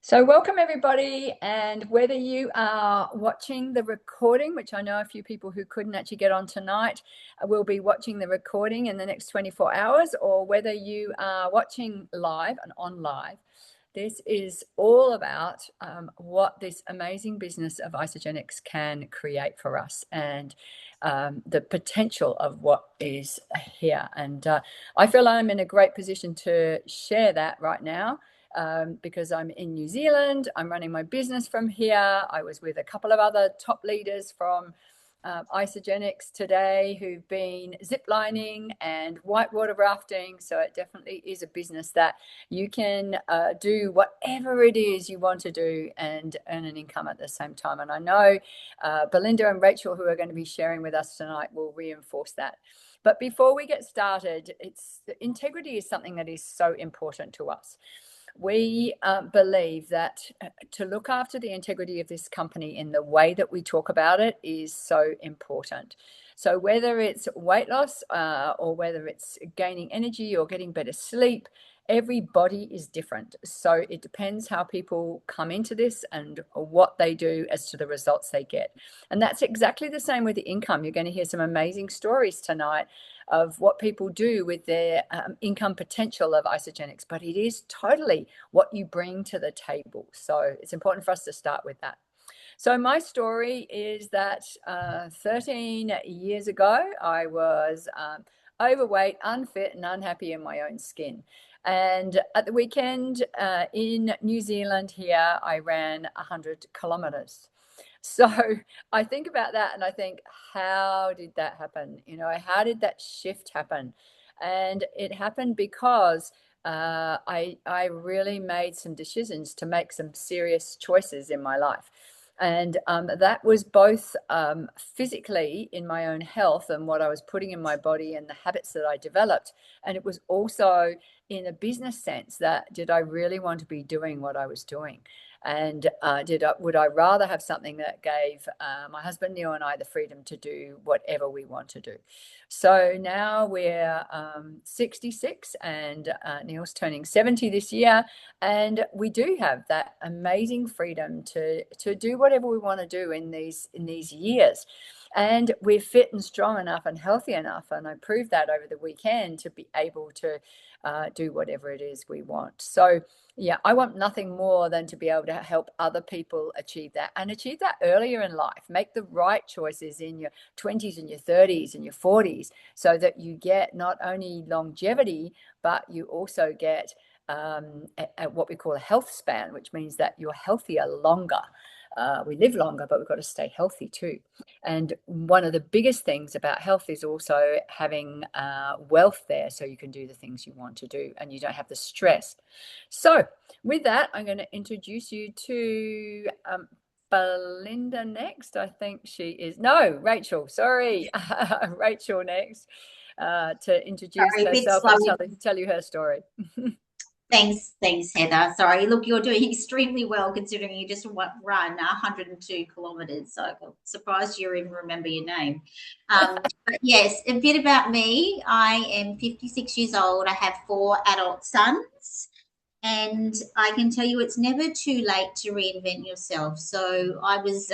So welcome everybody, and whether you are watching the recording, which I know a few people who couldn't actually get on tonight will be watching the recording in the next 24 hours, or whether you are watching live and on live, this is all about what this amazing business of Isagenix can create for us, and the potential of what is here. And I feel I'm in a great position to share that right now, because I'm in New Zealand. I'm running my business from here. I was with a couple of other top leaders from Isagenix today who've been ziplining and whitewater rafting. So it definitely is a business that you can do whatever it is you want to do and earn an income at the same time. And I know Belinda and Rachel, who are going to be sharing with us tonight, will reinforce that. But before we get started, integrity is something that is so important to us. We believe that to look after the integrity of this company in the way that we talk about it is so important. So whether it's weight loss or whether it's gaining energy or getting better sleep, everybody is different. So it depends how people come into this and what they do as to the results they get. And that's exactly the same with the income. You're going to hear some amazing stories tonight of what people do with their income potential of Isagenix, but it is totally what you bring to the table. So it's important for us to start with that. So my story is that 13 years ago, I was overweight, unfit, and unhappy in my own skin. And at the weekend in New Zealand here, I ran 100 kilometers. So I think about that and I think, how did that happen? How did that shift happen? And it happened because I really made some decisions to make some serious choices in my life. And that was both physically in my own health and what I was putting in my body and the habits that I developed. And it was also in a business sense, that did I really want to be doing what I was doing? And would I rather have something that gave my husband Neil and I the freedom to do whatever we want to do? So now we're 66 and Neil's turning 70 this year, and we do have that amazing freedom to do whatever we want to do in these years. And we're fit and strong enough and healthy enough, and I proved that over the weekend, to be able to do whatever it is we want. So yeah, I want nothing more than to be able to help other people achieve that, and achieve that earlier in life. Make the right choices in your 20s and your 30s and your 40s, so that you get not only longevity, but you also get what we call a health span, which means that you're healthier longer. We live longer, but we've got to stay healthy too. And one of the biggest things about health is also having wealth there, so you can do the things you want to do and you don't have the stress. So with that, I'm going to introduce you to Belinda next. I think she is, no, Rachel, sorry. Rachel next to introduce herself and tell you her story. Thanks, Heather. Sorry. Look, you're doing extremely well considering you just run 102 kilometres. So I'm surprised you even remember your name. But yes, a bit about me. I am 56 years old. I have 4 adult sons. And I can tell you it's never too late to reinvent yourself. So I was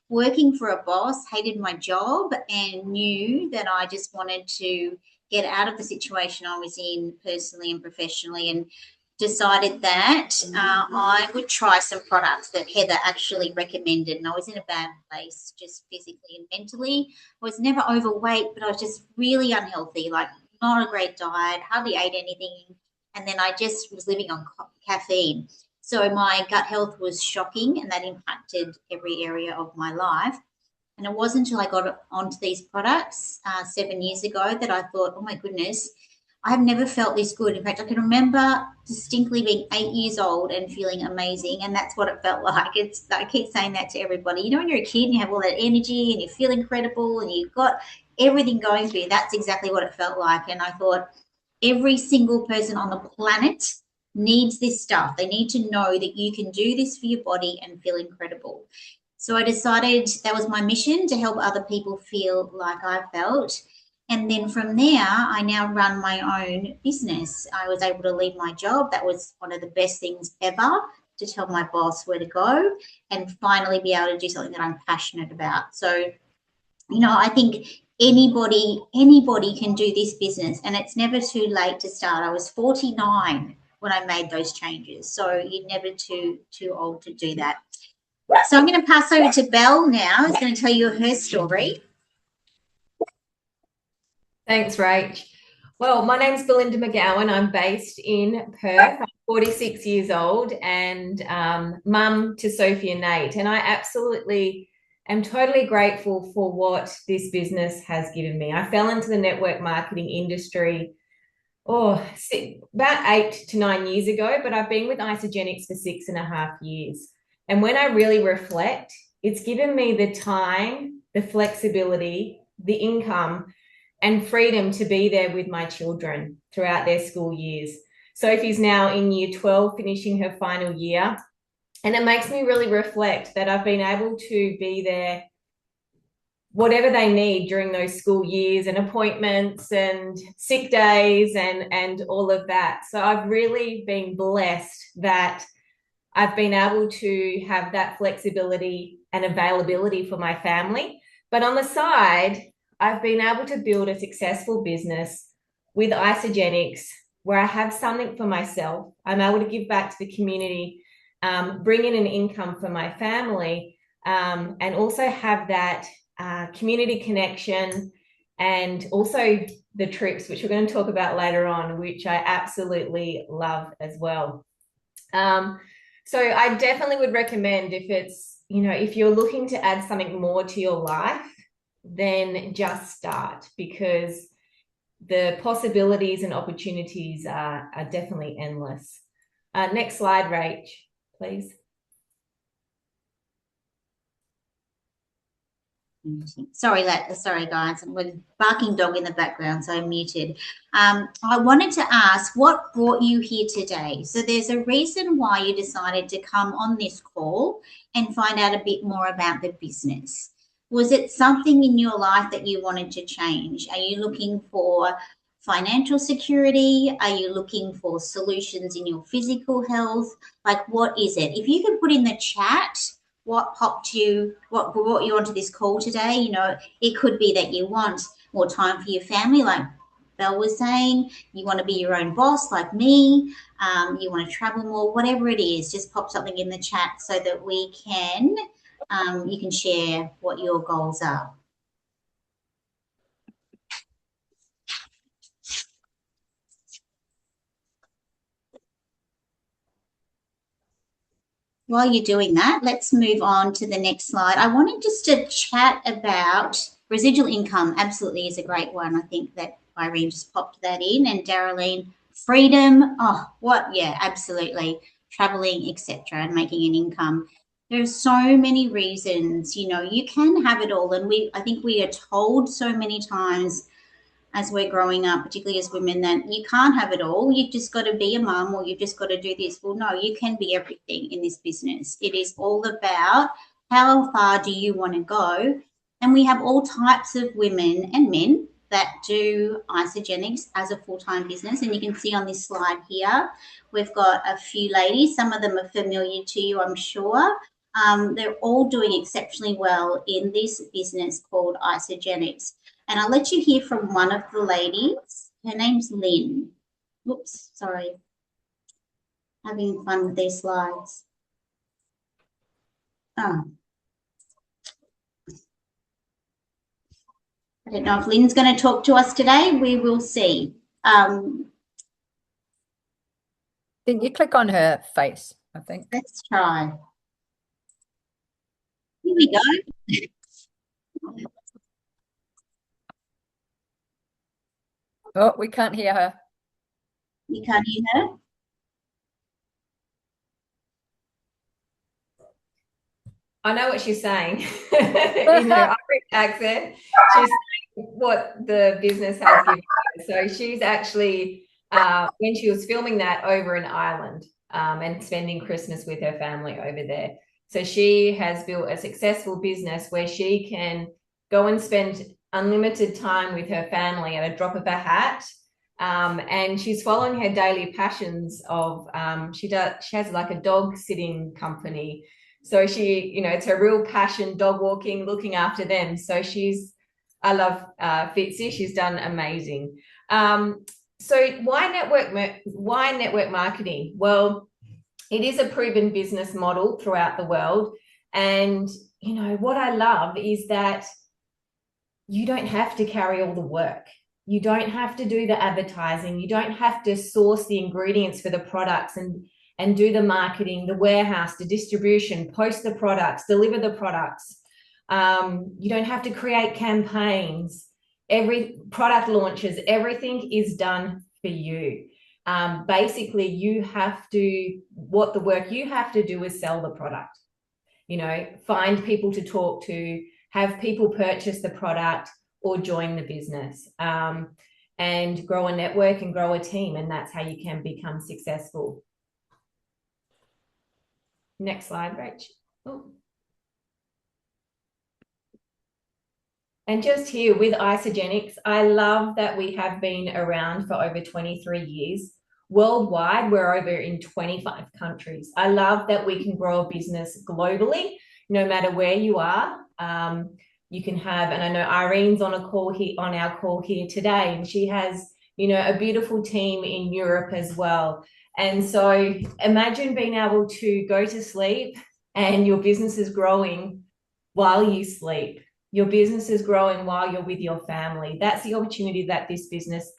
working for a boss, hated my job, and knew that I just wanted to get out of the situation I was in personally and professionally, and decided that I would try some products that Heather actually recommended. And I was in a bad place, just physically and mentally. I was never overweight, but I was just really unhealthy, like not a great diet, hardly ate anything. And then I just was living on caffeine. So my gut health was shocking, and that impacted every area of my life. And it wasn't until I got onto these products 7 years ago that I thought, oh my goodness, I have never felt this good. In fact, I can remember distinctly being 8 years old and feeling amazing, and that's what it felt like. I keep saying that to everybody. You know, when you're a kid and you have all that energy and you feel incredible and you've got everything going for you, that's exactly what it felt like. And I thought, every single person on the planet needs this stuff. They need to know that you can do this for your body and feel incredible. So I decided that was my mission, to help other people feel like I felt. And then from there, I now run my own business. I was able to leave my job. That was one of the best things ever, to tell my boss where to go, and finally be able to do something that I'm passionate about. So, I think anybody can do this business, and it's never too late to start. I was 49 when I made those changes, so you're never too old to do that. So I'm going to pass over to Belle now, who's going to tell you her story. Thanks, Rach. Well, my name's Belinda McGowan. I'm based in Perth. I'm 46 years old and mum to Sophie and Nate. And I absolutely am totally grateful for what this business has given me. I fell into the network marketing industry about 8 to 9 years ago, but I've been with Isagenix for 6.5 years. And when I really reflect, it's given me the time, the flexibility, the income, and freedom to be there with my children throughout their school years. Sophie's now in year 12, finishing her final year. And it makes me really reflect that I've been able to be there, whatever they need during those school years and appointments and sick days and all of that. So I've really been blessed that I've been able to have that flexibility and availability for my family. But on the side, I've been able to build a successful business with Isagenix where I have something for myself. I'm able to give back to the community, bring in an income for my family, and also have that community connection, and also the trips, which we're going to talk about later on, which I absolutely love as well. So I definitely would recommend, if you're looking to add something more to your life, then just start, because the possibilities and opportunities are definitely endless. Next slide, Rach, please. Sorry, guys. I'm with a barking dog in the background, so I'm muted. I wanted to ask, what brought you here today? So there's a reason why you decided to come on this call and find out a bit more about the business. Was it something in your life that you wanted to change? Are you looking for financial security? Are you looking for solutions in your physical health? Like, what is it? If you could put in the chat what brought you onto this call today. It could be that you want more time for your family, like Belle was saying. You want to be your own boss, like me. You want to travel more, whatever it is. Just pop something in the chat so that you can share what your goals are. While you're doing that, let's move on to the next slide. I wanted just to chat about residual income. Absolutely is a great one. I think that Irene just popped that in, and Darylene, freedom. Yeah, absolutely. Traveling, etc., and making an income. There's so many reasons. You can have it all, and I think we are told so many times as we're growing up, particularly as women, that you can't have it all. You've just got to be a mum, or you've just got to do this. Well, no, you can be everything in this business. It is all about how far do you want to go. And we have all types of women and men that do Isagenix as a full-time business. And you can see on this slide here, we've got a few ladies. Some of them are familiar to you, I'm sure. They're all doing exceptionally well in this business called Isagenix. And I'll let you hear from one of the ladies. Her name's Lynn. Oops, sorry. Having fun with these slides. I don't know if Lynn's going to talk to us today. We will see. Didn't you click on her face, I think? Let's try. Here we go. Oh, we can't hear her. You can't hear her? I know what she's saying. Irish accent. She's saying what the business has given her. So she's actually, when she was filming that, over in Ireland and spending Christmas with her family over there. So she has built a successful business where she can go and spend unlimited time with her family at a drop of a hat, And she's following her daily passions of she has like a dog sitting company. So she, it's her real passion, dog walking, looking after them. So I love Fitzy. She's done amazing. So why network marketing? Well, it is a proven business model throughout the world. And, what I love is that you don't have to carry all the work. You don't have to do the advertising. You don't have to source the ingredients for the products and do the marketing, the warehouse, the distribution, post the products, deliver the products. You don't have to create campaigns. Every product launches, everything is done for you. Basically, the work you have to do is sell the product. Find people to talk to, have people purchase the product or join the business, and grow a network and grow a team. And that's how you can become successful. Next slide, Rach. Oh. And just here with Isagenix, I love that we have been around for over 23 years. Worldwide, we're over in 25 countries. I love that we can grow a business globally, no matter where you are. You can have, and I know Irene's on our call here today, and she has, a beautiful team in Europe as well. And so imagine being able to go to sleep and your business is growing while you sleep. Your business is growing while you're with your family. That's the opportunity that this business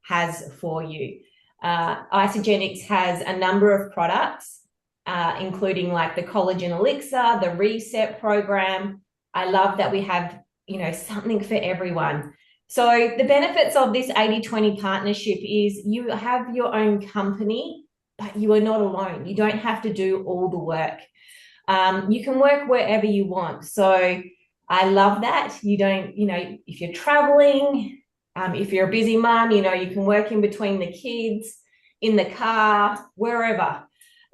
has for you. Isagenix has a number of products, including like the collagen elixir, the reset program. I love that we have, something for everyone. So the benefits of this 80-20 partnership is you have your own company, but you are not alone. You don't have to do all the work. You can work wherever you want. So I love that. You don't, if you're traveling, if you're a busy mom, you can work in between the kids, in the car, wherever.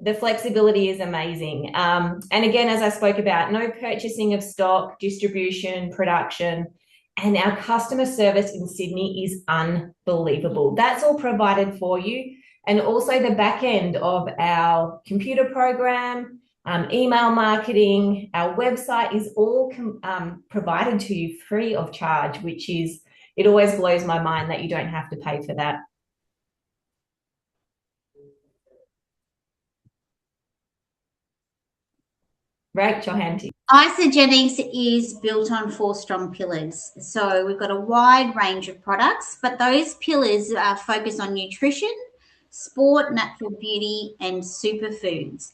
The flexibility is amazing. And again, as I spoke about, no purchasing of stock, distribution, production, and our customer service in Sydney is unbelievable. That's all provided for you. And also the back end of our computer program, email marketing, our website is all provided to you free of charge, it always blows my mind that you don't have to pay for that. Rachel Hanty. Isagenix is built on 4 strong pillars. So we've got a wide range of products, but those pillars are focused on nutrition, sport, natural beauty, and superfoods.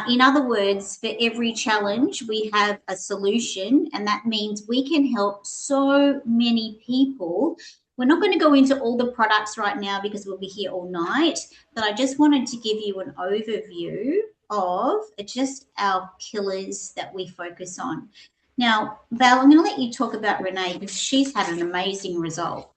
In other words, for every challenge, we have a solution, and that means we can help so many people. We're not going to go into all the products right now because we'll be here all night, but I just wanted to give you an overview of just our pillars that we focus on. Now, Val, I'm going to let you talk about Renee because she's had an amazing result.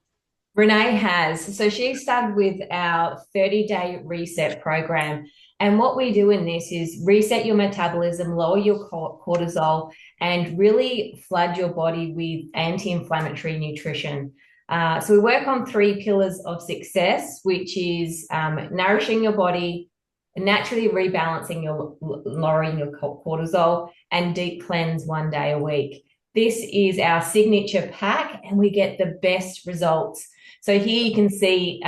Renee has. So she started with our 30-day reset program. And what we do in this is reset your metabolism, lower your cortisol, and really flood your body with anti-inflammatory nutrition. So we work on 3 pillars of success, which is nourishing your body, naturally rebalancing lowering your cortisol, and deep cleanse 1 day a week. This is our signature pack, and we get the best results. So here you can see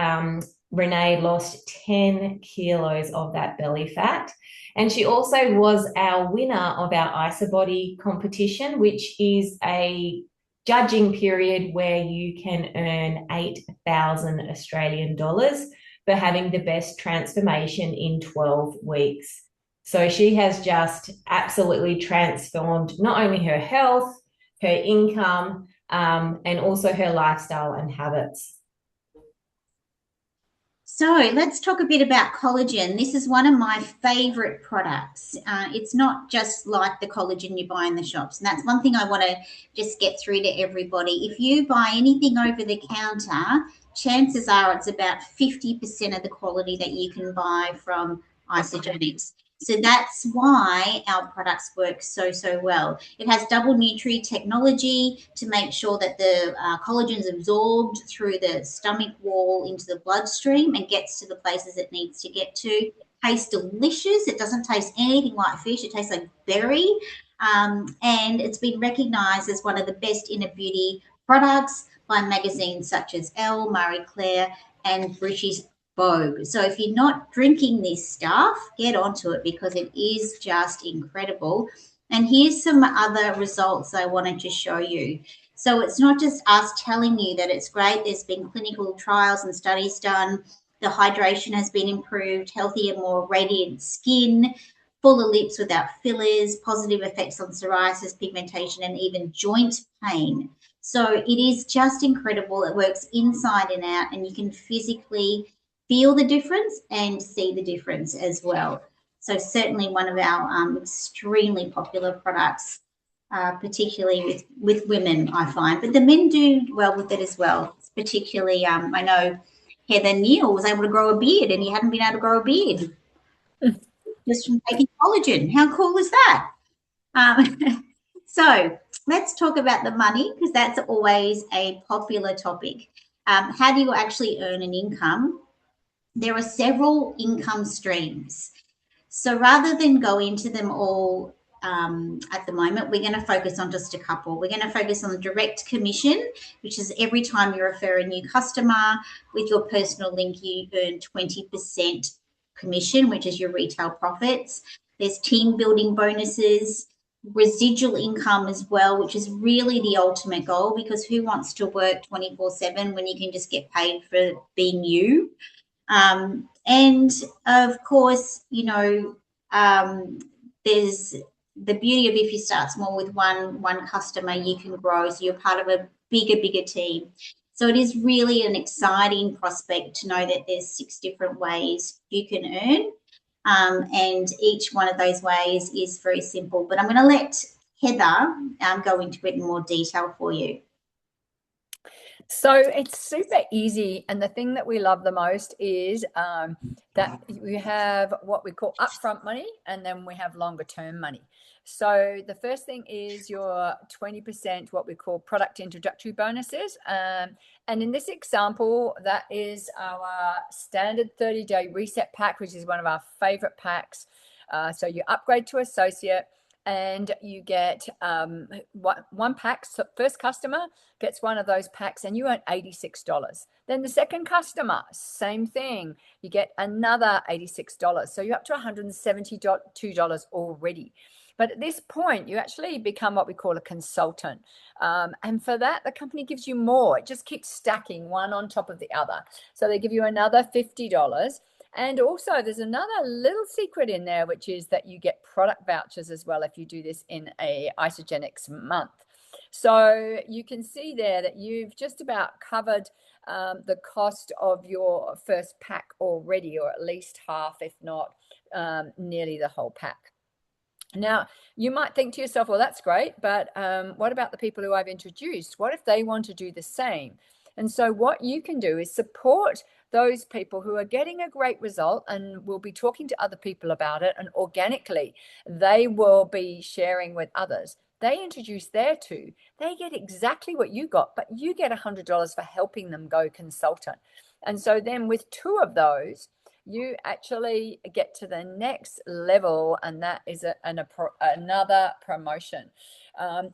Renee lost 10 kilos of that belly fat. And she also was our winner of our IsaBody competition, which is a judging period where you can earn 8,000 Australian dollars for having the best transformation in 12 weeks. So she has just absolutely transformed not only her health, her income, and also her lifestyle and habits. So let's talk a bit about collagen. This is one of my favorite products. It's not just like the collagen you buy in the shops. And that's one thing I want to just get through to everybody. If you buy anything over the counter, chances are it's about 50% of the quality that you can buy from Isagenix. So that's why our products work so, so well. It has double Nutri technology to make sure that the collagen is absorbed through the stomach wall into the bloodstream and gets to the places it needs to get to. Tastes delicious. It doesn't taste anything like fish. It tastes like berry. And it's been recognized as one of the best inner beauty products by magazines such as Elle, Marie Claire, and British Vogue. So if you're not drinking this stuff, get onto it because it is just incredible. And here's some other results I wanted to show you. So it's not just us telling you that it's great. There's been clinical trials and studies done. The hydration has been improved, healthier, more radiant skin, fuller lips without fillers, positive effects on psoriasis, pigmentation, and even joint pain. So it is just incredible. It works inside and out, and you can physically feel the difference and see the difference as well. So certainly one of our extremely popular products, particularly with women, I find. But the men do well with it as well. Particularly, I know Heather Neal was able to grow a beard, and he hadn't been able to grow a beard just from taking collagen. How cool is that? So let's talk about the money because that's always a popular topic. How do you actually earn an income? There are several income streams. So rather than go into them all at the moment, we're going to focus on just a couple. We're going to focus on the direct commission, which is every time you refer a new customer with your personal link, you earn 20% commission, which is your retail profits. There's team building bonuses, residual income as well, which is really the ultimate goal because who wants to work 24/7 when you can just get paid for being you? And of course, you know, there's the beauty of if you start small with one customer, you can grow. So you're part of a bigger team. So it is really an exciting prospect to know that there's 6 different ways you can earn. And each one of those ways is very simple. But I'm going to let Heather go into it in more detail for you. So it's super easy. And the thing that we love the most is that we have what we call upfront money, and then we have longer term money. So the first thing is your 20%, what we call product introductory bonuses. And in this example, that is our standard 30-day reset pack, which is one of our favorite packs. So you upgrade to associate and you get one pack. So first customer gets one of those packs and you earn $86. Then the second customer, same thing. You get another $86. So you're up to $172 already. But at this point, you actually become what we call a consultant. And for that, the company gives you more. It just keeps stacking one on top of the other. So they give you another $50. And also there's another little secret in there, which is that you get product vouchers as well if you do this in a Isagenix month. So you can see there that you've just about covered the cost of your first pack already, or at least half, if not nearly the whole pack. Now, you might think to yourself, well, that's great, but what about the people who I've introduced? What if they want to do the same? And so what you can do is support those people who are getting a great result and will be talking to other people about it, and organically they will be sharing with others. They introduce their two. They get exactly what you got, but you get $100 for helping them go consultant. And so then with 2 of those, you actually get to the next level, and that is another promotion.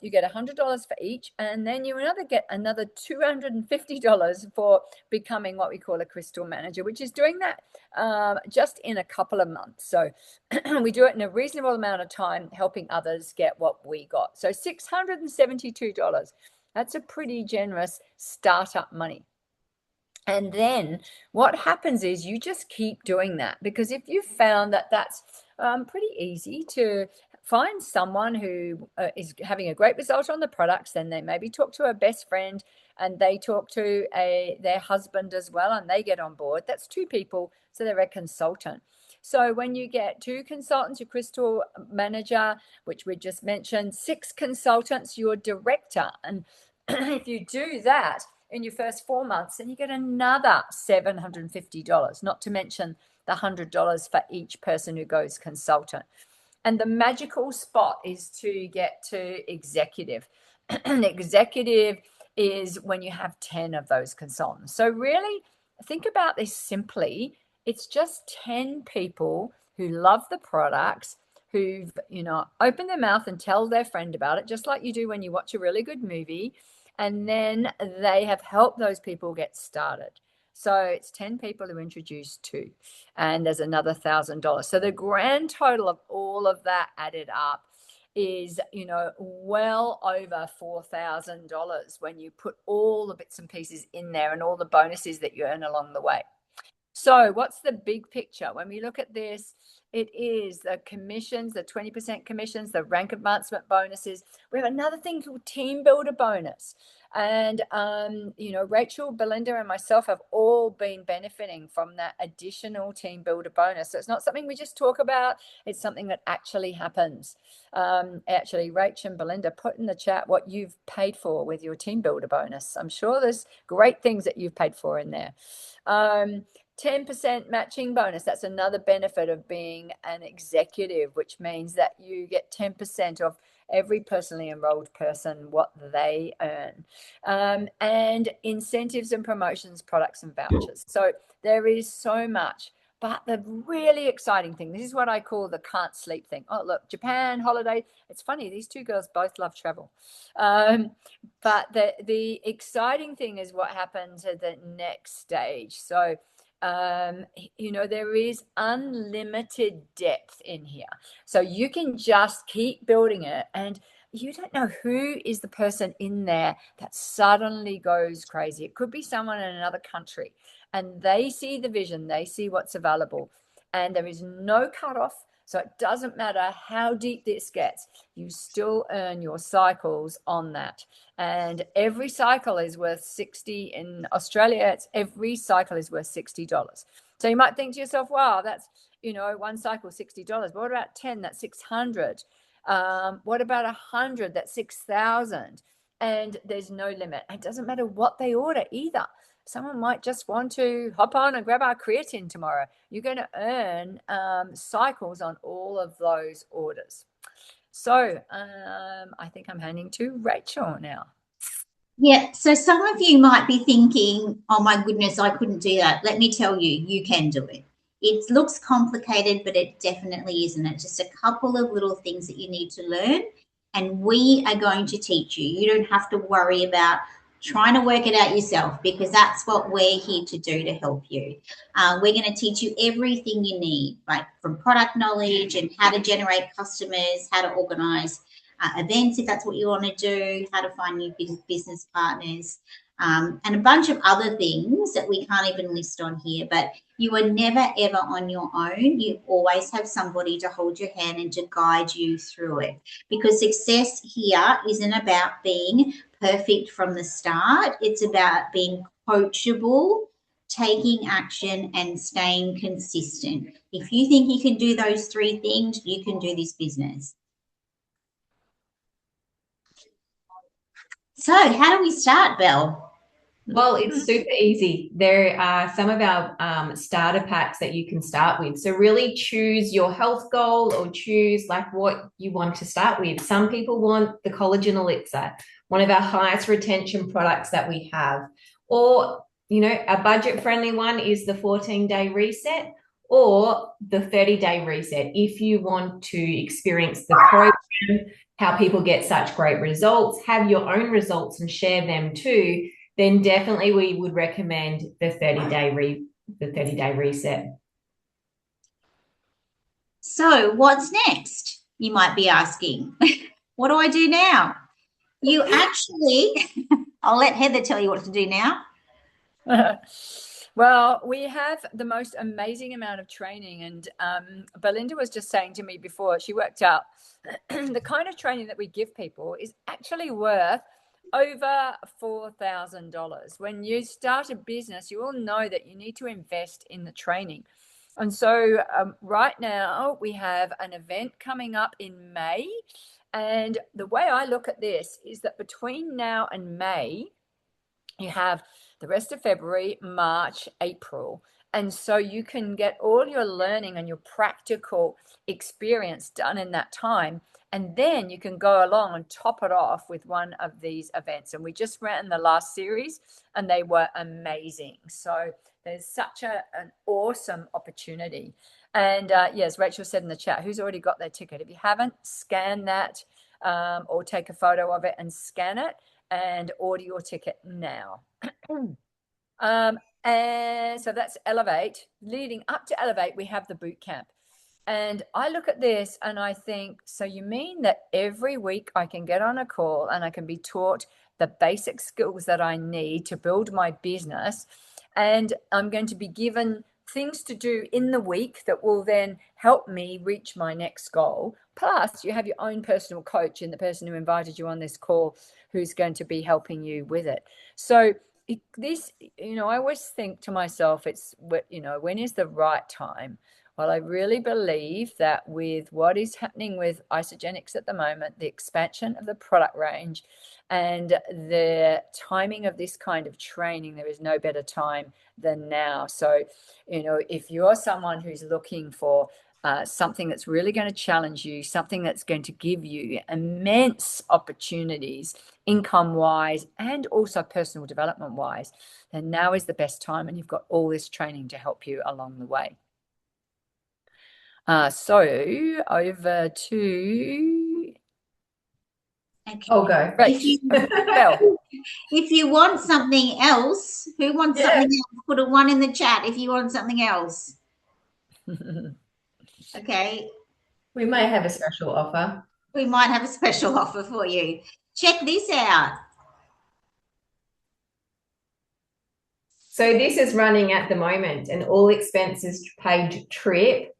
You get $100 for each, and then you get another $250 for becoming what we call a crystal manager, which is doing that just in a couple of months. So we do it in a reasonable amount of time, helping others get what we got. So $672. That's a pretty generous startup money. And then what happens is you just keep doing that, because if you found that that's pretty easy to find someone who is having a great result on the products, then they maybe talk to a best friend and they talk to their husband as well, and they get on board. That's 2 people, so they're a consultant. So when you get 2 consultants, your crystal manager, which we just mentioned, 6 consultants, your director. And if you do that in your first 4 months, then you get another $750, not to mention the $100 for each person who goes consultant. And the magical spot is to get to executive. An executive is when you have 10 of those consultants. So really think about this simply. It's just 10 people who love the products, who've, opened their mouth and tell their friend about it, just like you do when you watch a really good movie. And then they have helped those people get started. So it's 10 people who introduced two, and there's another $1,000. So the grand total of all of that added up is, well over $4,000 when you put all the bits and pieces in there and all the bonuses that you earn along the way. So what's the big picture? When we look at this, it is the commissions, the 20% commissions, the rank advancement bonuses. We have another thing called team builder bonus. And, Rachel, Belinda, and myself have all been benefiting from that additional team builder bonus. So it's not something we just talk about. It's something that actually happens. Actually, Rachel and Belinda, put in the chat what you've paid for with your team builder bonus. I'm sure there's great things that you've paid for in there. 10% matching bonus. That's another benefit of being an executive, which means that you get 10% of every personally enrolled person what they earn. And incentives and promotions, products and vouchers. So there is so much. But the really exciting thing, this is what I call the can't sleep thing. Oh, look, Japan holiday. It's funny, these two girls both love travel. But the exciting thing is what happens at the next stage. So there is unlimited depth in here. So you can just keep building it, and you don't know who is the person in there that suddenly goes crazy. It could be someone in another country, and they see the vision, they see what's available, and there is no cutoff. So it doesn't matter how deep this gets, you still earn your cycles on that. And every cycle is worth 60 in Australia. Every cycle is worth $60. So you might think to yourself, wow, that's, one cycle, $60. But what about 10? That's 600. What about 100? That's 6,000. And there's no limit. It doesn't matter what they order either. Someone might just want to hop on and grab our creatine tomorrow. You're going to earn cycles on all of those orders. So I think I'm handing to Rachel now. Yeah, so some of you might be thinking, oh my goodness, I couldn't do that. Let me tell you, you can do it. It looks complicated, but it definitely isn't. It's just a couple of little things that you need to learn, and we are going to teach you. You don't have to worry about trying to work it out yourself, because that's what we're here to do to help you. We're going to teach you everything you need, like from product knowledge and how to generate customers, how to organize events if that's what you want to do, how to find new business partners, and a bunch of other things that we can't even list on here. But you are never, ever on your own. You always have somebody to hold your hand and to guide you through it, because success here isn't about being perfect from the start. It's about being coachable, taking action, and staying consistent. If you think you can do those three things, you can do this business. So how do we start, Belle? Well, it's super easy. There are some of our starter packs that you can start with. So really choose your health goal, or choose like what you want to start with. Some people want the collagen elixir, one of our highest retention products that we have. Or, a budget-friendly one is the 14-day reset, or the 30-day reset. If you want to experience the program, how people get such great results, have your own results and share them too, then definitely we would recommend the 30-day reset. So what's next? You might be asking. What do I do now? You actually, I'll let Heather tell you what to do now. Well, we have the most amazing amount of training, and Belinda was just saying to me before, she worked out the kind of training that we give people is actually worth over $4,000. When you start a business, you all know that you need to invest in the training. And so right now we have an event coming up in May. And the way I look at this is that between now and May, you have the rest of February, March, April, And so you can get all your learning and your practical experience done in that time. And then you can go along and top it off with one of these events. And we just ran the last series and they were amazing. So there's such an awesome opportunity. And yes, Rachel said in the chat, who's already got their ticket? If you haven't, scan that or take a photo of it and scan it and order your ticket now. And so that's Elevate. Leading up to Elevate, we have the boot camp. And I look at this and I think, so you mean that every week I can get on a call and I can be taught the basic skills that I need to build my business, and I'm going to be given things to do in the week that will then help me reach my next goal. Plus, you have your own personal coach and the person who invited you on this call who's going to be helping you with it. So this, I always think to myself, it's, when is the right time? Well, I really believe that with what is happening with Isagenix at the moment, the expansion of the product range and the timing of this kind of training, there is no better time than now. So, if you're someone who's looking for something that's really going to challenge you, something that's going to give you immense opportunities, income-wise and also personal development-wise, then now is the best time, and you've got all this training to help you along the way. So over to... Okay. I'll go. If you want something else, who wants something else? Put a 1 in the chat if you want something else. Okay. We may have a special offer. We might have a special offer for you. Check this out. So this is running at the moment, an all expenses paid trip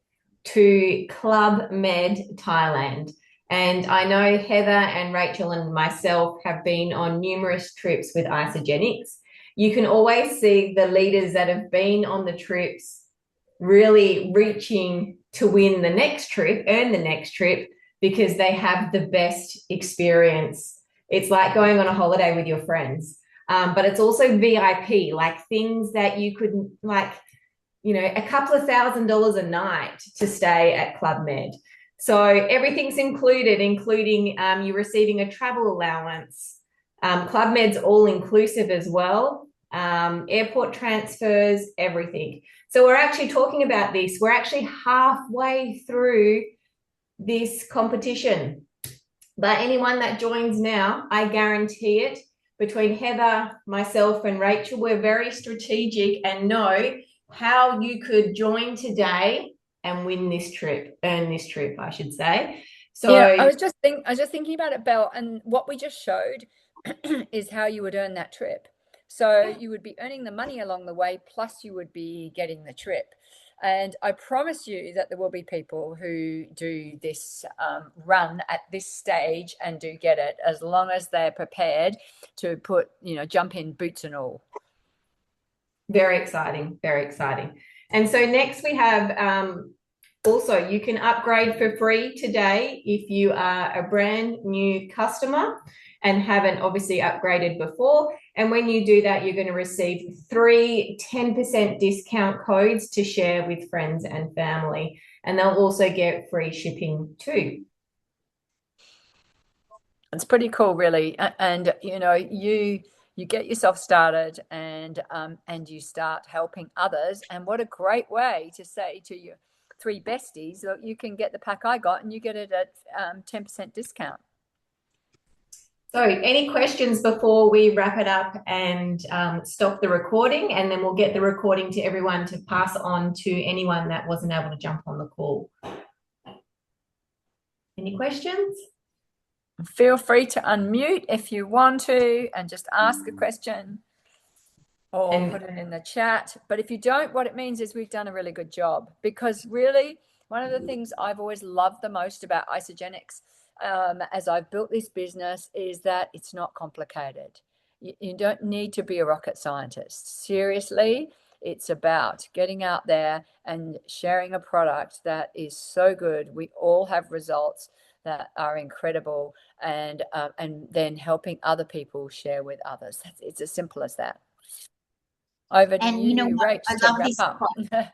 to Club Med, Thailand. And I know Heather and Rachel and myself have been on numerous trips with Isagenix. You can always see the leaders that have been on the trips really reaching to win the next trip, earn the next trip, because they have the best experience. It's like going on a holiday with your friends. But it's also VIP, like things that you couldn't, like, a couple of $1,000 a night to stay at Club Med. So everything's included, including you receiving a travel allowance. Club Med's all inclusive as well. Airport transfers, everything. So we're actually talking about this. We're actually halfway through this competition. But anyone that joins now, I guarantee it, between Heather, myself, and Rachel, we're very strategic and know how you could join today and win this trip, earn this trip, I should say. So yeah, I was just thinking about it, Belle, and what we just showed is how you would earn that trip. So you would be earning the money along the way, plus you would be getting the trip. And I promise you that there will be people who do this run at this stage and do get it, as long as they're prepared to put, jump in, boots and all. Very exciting, very exciting. And so next we have also, you can upgrade for free today if you are a brand new customer and haven't obviously upgraded before. And when you do that, you're going to receive 3 10% discount codes to share with friends and family. And they'll also get free shipping too. It's pretty cool, really. And, you get yourself started and you start helping others. And what a great way to say to your 3 besties, look, you can get the pack I got and you get it at 10% discount. So any questions before we wrap it up and stop the recording, and then we'll get the recording to everyone to pass on to anyone that wasn't able to jump on the call. Any questions? Feel free to unmute if you want to and just ask a question or put it in the chat. But if you don't, what it means is we've done a really good job, because really one of the things I've always loved the most about Isagenix as I've built this business is that it's not complicated. You don't need to be a rocket scientist. Seriously, it's about getting out there and sharing a product that is so good. We all have results that are incredible, and then helping other people share with others. It's as simple as that. Over to And you know you, what? Rach, I to love wrap this up. quote.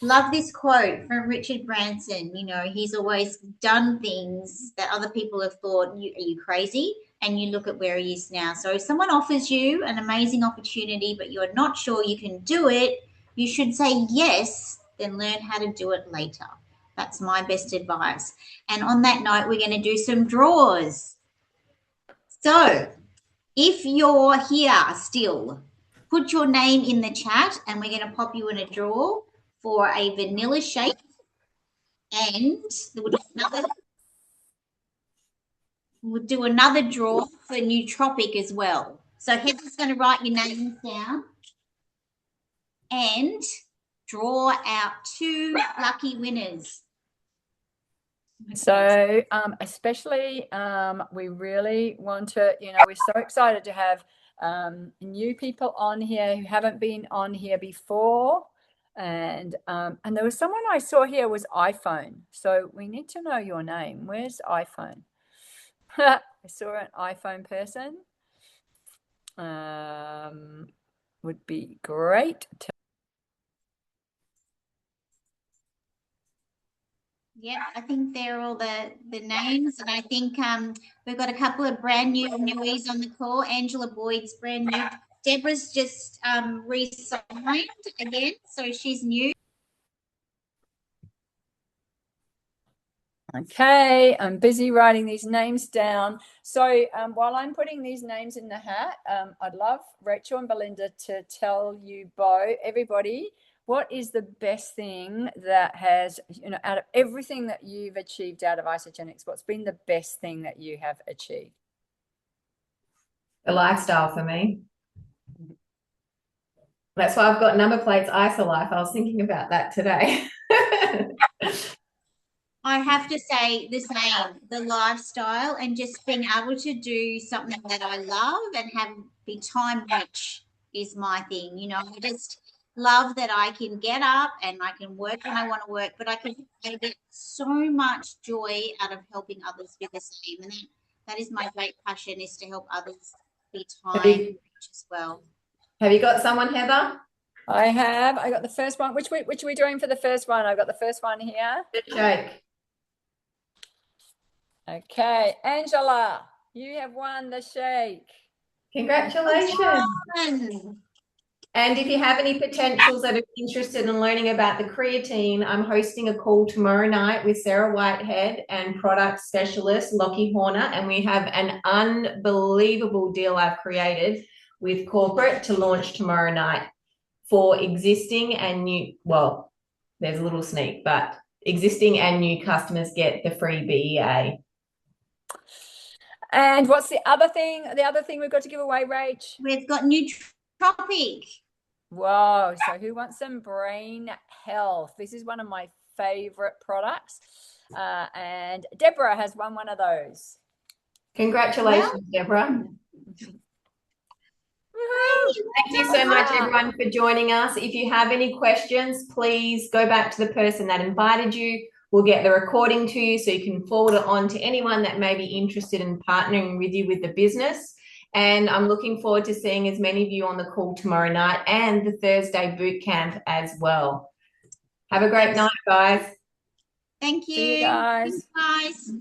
Love this quote from Richard Branson. You know, he's always done things that other people have thought, are you crazy? And you look at where he is now. So if someone offers you an amazing opportunity, but you're not sure you can do it, you should say yes, then learn how to do it later. That's my best advice. And on that note, we're going to do some draws. So if you're here still, put your name in the chat and we're going to pop you in a draw for a vanilla shake, and we'll do another draw for nootropic as well. So Heather's going to write your names down and draw out 2 lucky winners. So especially we really want to, we're so excited to have new people on here who haven't been on here before. And there was someone I saw here was iPhone. So we need to know your name. Where's iPhone? I saw an iPhone person. Would be great to. Yep, I think they're all the names, and I think we've got a couple of brand new newies on the call. Angela Boyd's brand new. Deborah's just re-signed again, so she's new. Okay, I'm busy writing these names down. So while I'm putting these names in the hat, I'd love Rachel and Belinda to tell you both, everybody, what is the best thing that has, out of everything that you've achieved out of Isagenix, what's been the best thing that you have achieved? The lifestyle for me. That's why I've got number plates IsaLife. I was thinking about that today. I have to say the same, the lifestyle and just being able to do something that I love and have be time rich is my thing. I just love that I can get up and I can work when I want to work, but I get so much joy out of helping others do the same. And that is my great passion, is to help others be time rich as well. Have you got someone, Heather? I have. I got the first one. Which are we doing for the first one? I've got the first one here. The shake. Okay, Angela, you have won the shake. Congratulations. And if you have any potentials that are interested in learning about the creatine, I'm hosting a call tomorrow night with Sarah Whitehead and product specialist Lockie Horner, and we have an unbelievable deal I've created with corporate to launch tomorrow night for existing and new, well, there's a little sneak, but existing and new customers get the free BEA. And what's the other thing? The other thing we've got to give away, Rach? We've got nootropic. Whoa. So who wants some brain health? This is one of my favorite products. And Deborah has won one of those. Congratulations, Deborah. Thank you so much, everyone, for joining us. If you have any questions, please go back to the person that invited you. We'll get the recording to you so you can forward it on to anyone that may be interested in partnering with you with the business. And I'm looking forward to seeing as many of you on the call tomorrow night and the Thursday boot camp as well. Have a great night, guys. Thank you. See you guys. Thanks, guys.